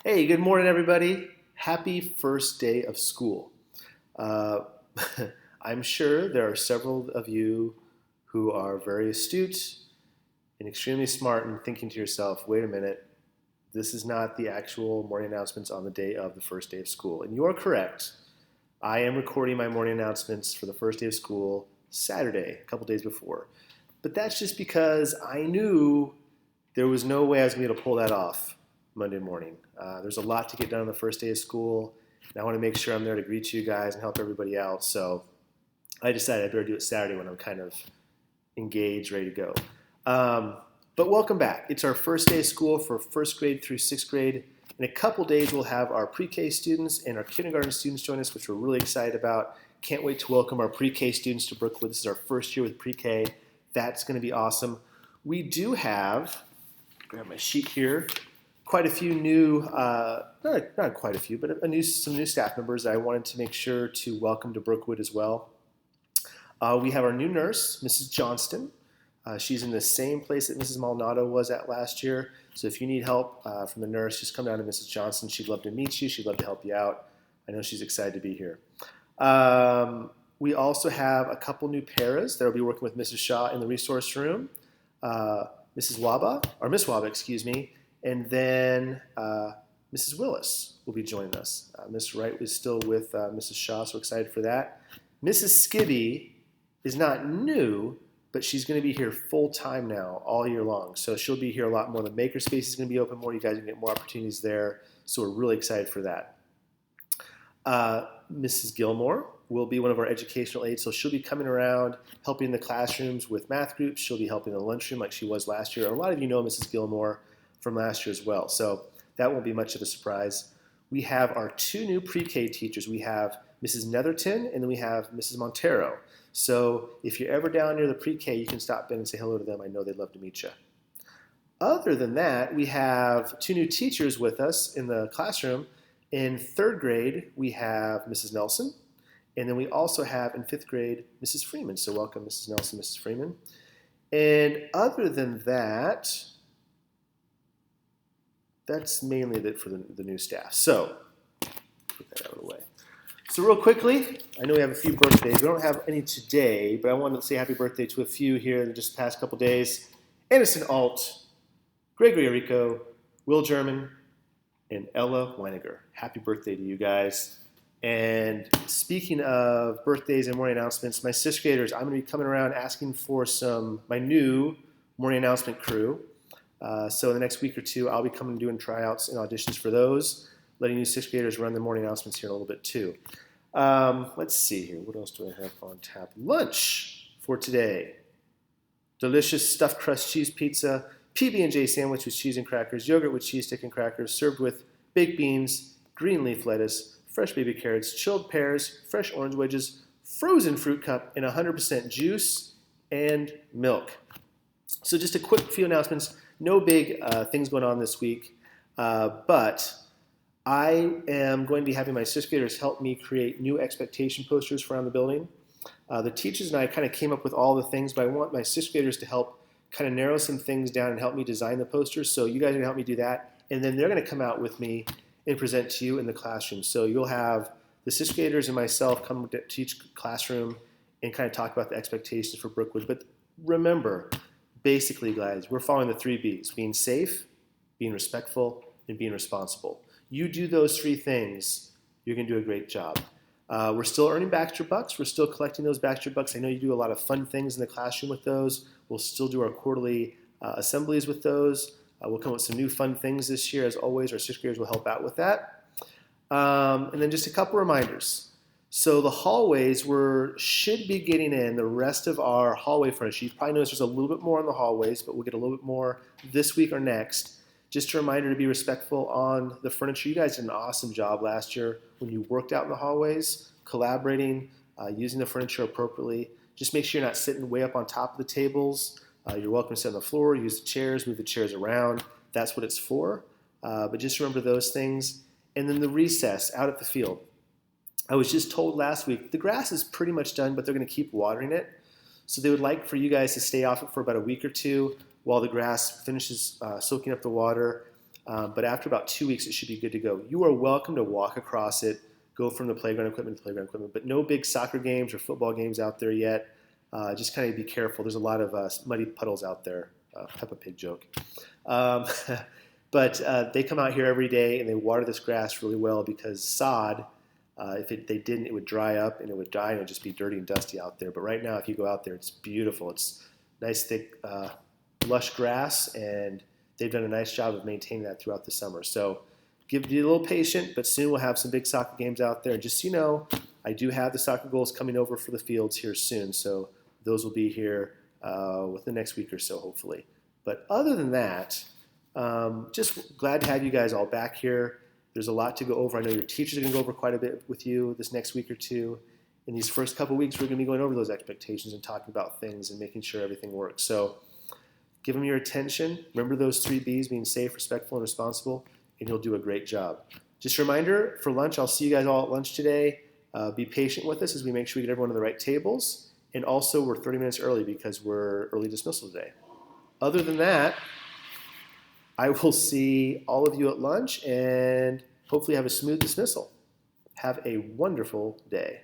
Hey, good morning, everybody. Happy first day of school. Uh, I'm sure there are several of you who are very astute and extremely smart and thinking to yourself, wait a minute, this is not the actual morning announcements on the day of the first day of school. And you are correct. I am recording my morning announcements for the first day of school Saturday, a couple days before. But that's just because I knew there was no way I was going to be able to pull that off Monday morning. There's a lot to get done on the first day of school, and I want to make sure I'm there to greet you guys and help everybody out. So I decided I better do it Saturday when I'm kind of engaged, ready to go. But welcome back. It's our first day of school for first grade through sixth grade. In a couple days, we'll have our pre-K students and our kindergarten students join us, which we're really excited about. Can't wait to welcome our pre-K students to Brookwood. This is our first year with pre-K. That's going to be awesome. We do have, grab my sheet here, quite a few new, not quite a few, but some new staff members that I wanted to make sure to welcome to Brookwood as well. We have our new nurse, Mrs. Johnston. She's in the same place that Mrs. Maldonado was at last year. So if you need help from the nurse, just come down to Mrs. Johnston. She'd love to meet you. She'd love to help you out. I know she's excited to be here. We also have a couple new paras that will be working with Mrs. Shaw in the resource room. Mrs. Waba, or Miss Waba, excuse me, and then Mrs. Willis will be joining us. Miss Wright is still with Mrs. Shaw, so excited for that. Mrs. Skibby is not new, but she's going to be here full time now, all year long. So she'll be here a lot more. The makerspace is going to be open more. You guys can get more opportunities there. So we're really excited for that. Mrs. Gilmore will be one of our educational aides. So she'll be coming around, helping in the classrooms with math groups. She'll be helping in the lunchroom like she was last year. And a lot of you know Mrs. Gilmore from last year as well. So that won't be much of a surprise. We have our two new pre-K teachers. We have Mrs. Netherton and then we have Mrs. Montero. So if you're ever down near the pre-K, you can stop in and say hello to them. I know they'd love to meet you. Other than that, we have two new teachers with us in the classroom. In third grade, we have Mrs. Nelson, and then we also have in fifth grade, Mrs. Freeman. So welcome, Mrs. Nelson, Mrs. Freeman. And other than that, that's mainly it for the new staff. So, get that out of the way. So real quickly, I know we have a few birthdays. We don't have any today, but I wanted to say happy birthday to a few here in the just past couple days. Anderson Alt, Gregory Arico, Will German, and Ella Weiniger. Happy birthday to you guys. And speaking of birthdays and morning announcements, my sixth graders, I'm going to be coming around asking for my new morning announcement crew. So in the next week or two, I'll be coming and doing tryouts and auditions for those, letting you sixth graders run the morning announcements here in a little bit too. Let's see here. What else do I have on tap? Lunch for today. Delicious stuffed crust cheese pizza, PB&J sandwich with cheese and crackers, yogurt with cheese stick and crackers, served with baked beans, green leaf lettuce, fresh baby carrots, chilled pears, fresh orange wedges, frozen fruit cup, and 100% juice and milk. So just a quick few announcements. No big things going on this week, but I am going to be having my sixth graders help me create new expectation posters for around the building. The teachers and I kind of came up with all the things, but I want my sixth graders to help kind of narrow some things down and help me design the posters. So you guys are going to help me do that, and then they're going to come out with me and present to you in the classroom. So you'll have the sixth graders and myself come to each classroom and kind of talk about the expectations for Brookwood. But remember, basically, guys, we're following the 3 Bs: being safe, being respectful, and being responsible. You do those 3 things, you're going to do a great job. We're still earning Baxter Bucks. We're still collecting those Baxter Bucks. I know you do a lot of fun things in the classroom with those. We'll still do our quarterly assemblies with those. We'll come up with some new fun things this year. As always, our sixth graders will help out with that. And then just a couple reminders. So the hallways should be getting in the rest of our hallway furniture. You probably noticed there's a little bit more in the hallways, but we'll get a little bit more this week or next. Just a reminder to be respectful on the furniture. You guys did an awesome job last year when you worked out in the hallways, collaborating, using the furniture appropriately. Just make sure you're not sitting way up on top of the tables. You're welcome to sit on the floor, use the chairs, move the chairs around. That's what it's for. But just remember those things. And then the recess out at the field. I was just told last week the grass is pretty much done, but they're going to keep watering it. So they would like for you guys to stay off it for about a week or two while the grass finishes soaking up the water. But after about 2 weeks, it should be good to go. You are welcome to walk across it, go from the playground equipment to playground equipment, but no big soccer games or football games out there yet. Just kind of be careful. There's a lot of muddy puddles out there. Peppa Pig joke. Um, but they come out here every day and they water this grass really well because sod, if they didn't, it would dry up and it would die and it would just be dirty and dusty out there. But right now, if you go out there, it's beautiful. It's nice, thick, lush grass, and they've done a nice job of maintaining that throughout the summer. So be a little patient, but soon we'll have some big soccer games out there. And just so you know, I do have the soccer goals coming over for the fields here soon. So those will be here within the next week or so, hopefully. But other than that, just glad to have you guys all back here. There's a lot to go over. I know your teachers are going to go over quite a bit with you this next week or two. In these first couple weeks, we're going to be going over those expectations and talking about things and making sure everything works. So give them your attention. Remember those 3 Bs, being safe, respectful, and responsible, and you'll do a great job. Just a reminder, for lunch, I'll see you guys all at lunch today. Be patient with us as we make sure we get everyone to the right tables. And also, we're 30 minutes early because we're early dismissal today. Other than that, I will see all of you at lunch and hopefully have a smooth dismissal. Have a wonderful day.